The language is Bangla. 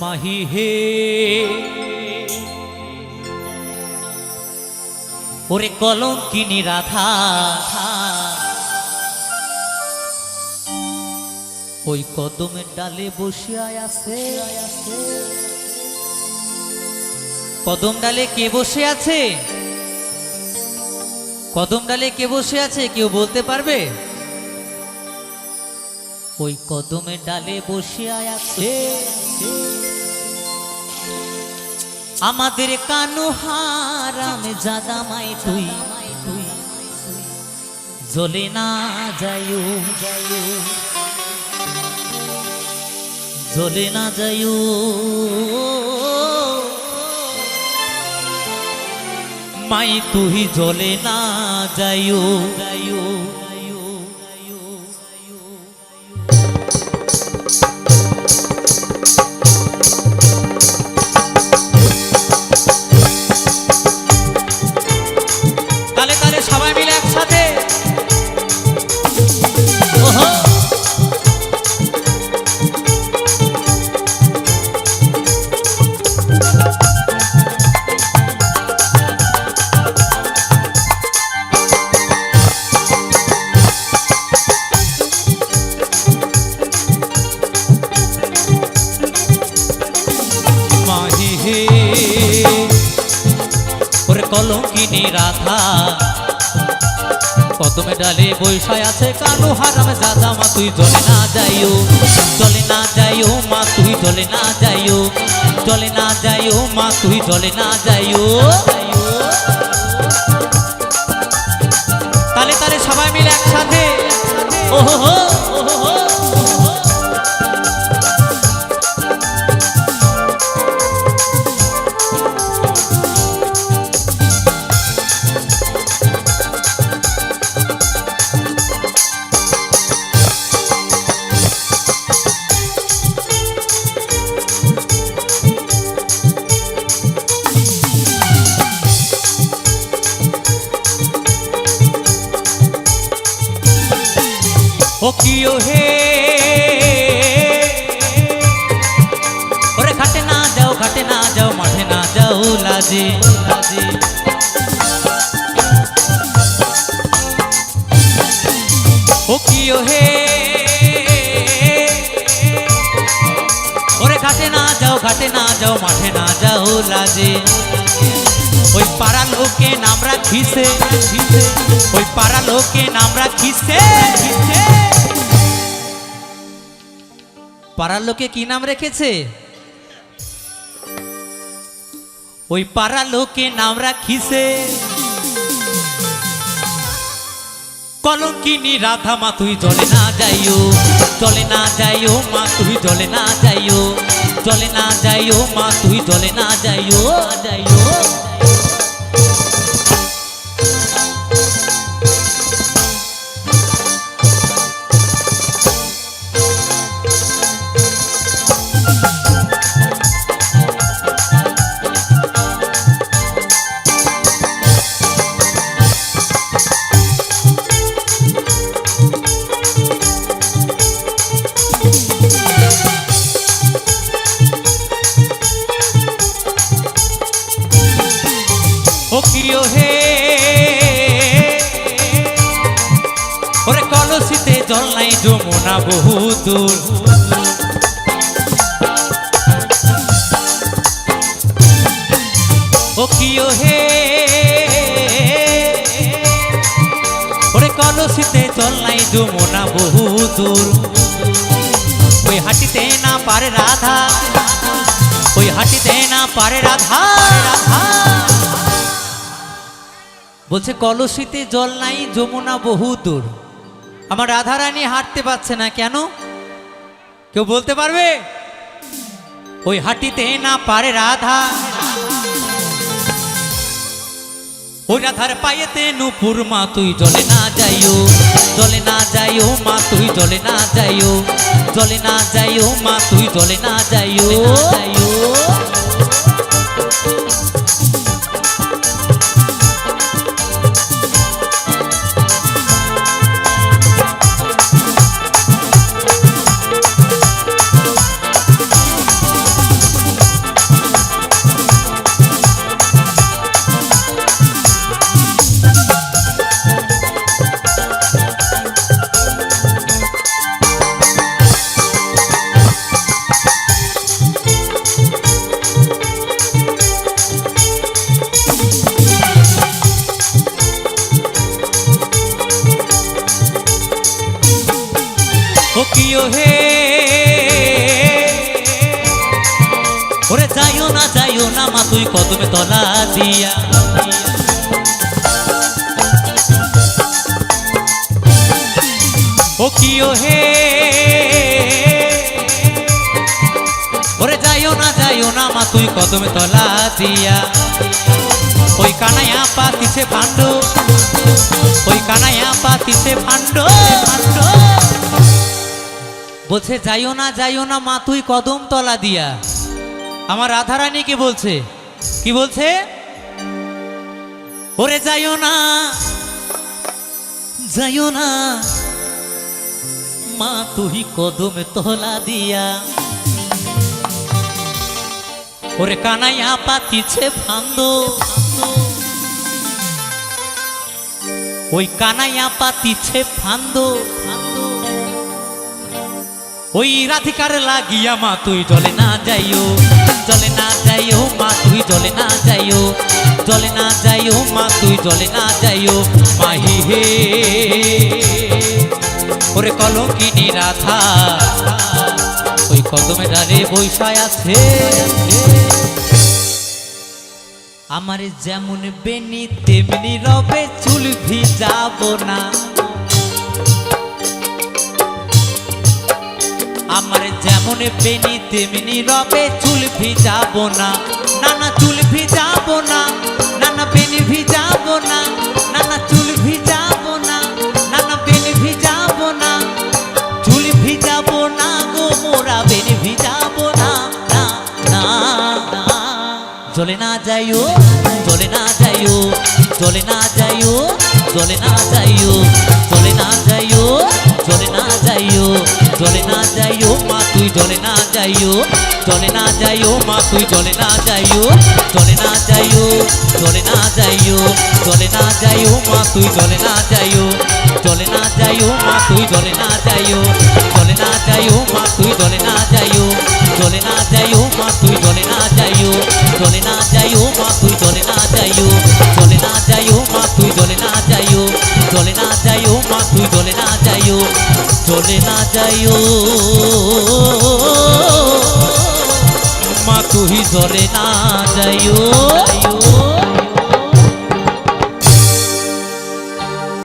মাহি হে ওরে কলঙ্কিনী রাধা, ওই কদমের ডালে বসিয়া আছে। কদম ডালে কে বসে আছে? কদম ডালে কে বসে আছে কেউ বলতে পারবে? ওই কদমের ডালে বসিয়া আছে আমাদের কানু হারামে জাদা মাই তুই জ্বলে না যাইও, জ্বলে না যাইও মাই তুই জ্বলে না যাইও। সবাই মিলে একসাথে ওহো মাহি হে ওরে কলঙ্কিনী রাধা, কদমে ডালে বৈশায় আছে কানু হারাম জাদা মা তুই জ্বলে না যাইও, জ্বলে না যাইও মা তুই জ্বলে না যাইও, জ্বলে না যাইও মা তুই জ্বলে না যাইও। তালে তালে সবাই মিলে একসাথে ওহো হো ওহো হো। ও কিও হে ওরে ঘাটে না যাও, ঘাটে না যাও, মাঠে না যাও লাজে লাজে। ও কিও হে ওরে ঘাটে না যাও, ঘাটে না যাও, মাঠে না যাও লাজে। ওই পাড়া লোকে নাম রাখিছে, ওই পাড়া লোকে নাম রাখিছে, পাড়ার লোকে কি নাম রেখেছে? ওই পাড়া লোকে নাম রাখিছে কলঙ্কিনী রাধা মা তুই জ্বলে না যাইও, জ্বলে না যাইও মা তুই জ্বলে না যাইও, জ্বলে না যাইও মা তুই জ্বলে না যাইও যাইও। ও কিও হে ওরে কলসিতে জল নাই যমুনা বহু দূর, ও কিও হে ওরে কলসিতে জল নাই যমুনা বহু দূর। ওই হাঁটিতে না পারে রাধা, ওই হাঁটিতে না পারে রাধা, বলছে কলসিতে জল নাই যমুনা বহু দূর। আমার রাধারানী হাঁটতে পারছে না কেন? কেউ বলতে পারবে? ওই হাঁটিতে না পারে রাধা, ওই রাধার পায়েতে নূপুর মা তুই জ্বলে না যাইও, জ্বলে না যাইও মা তুই জ্বলে না যাইও, জ্বলে না যাইও মা তুই জ্বলে না যাইও যাইও। হে ওরে যাইও না মা তুই কদমে তলা দিয়া ও কিও হে ওরে যাইও না মা তুই কদমে তলা দিয়া ওই কানাইয়া পাতিছে ভাণ্ড ওই কানাইয়া পাতিছে ভাণ্ড বলছে যাইও না মা তুই কদম তলা দিয়া আমার রাধারানী কি বলছে ওরে যাইও না মা তুই কদমে তলা দিয়া ওরে কানাইয়া পাতিছে ফান্দ ওই কানাইয়া পাতিছে ফান্দ ওই রাধিকার লাগিয়া মা তুই জলে না যাইও মা তুই জলে না যাইও মা তুই জলে না যাইও মাহি হে ওরে কলঙ্কিনী রাধা ওই কদমে ডালে বৈশায় আছে আমার যেমন বেনি তেমনি রবে চুল ভিজাবো না আমার যেমন বেনি তেমনি রবে চুল ভিজাবো না না চুল ভিজাবো না না বেনি ভিজাবো না না চুল ভিজাবো না না বেনি ভিজাবো না চুল ভিজাবো না গো মোরা বেনি ভিজাবো না না জলে না যাইও মা তুই জলে না যাইও মা তুই জলে না যাইও মা তুই জলে না যাইও মা তুই জলে না যাইও মা তুই জলে না যাইও মা তুই জলে না যাইও মা তুই জলে না যাইও মা তুই জলে না যাইও মা তুই জলে না যাইও মা তুই জলে না যাইও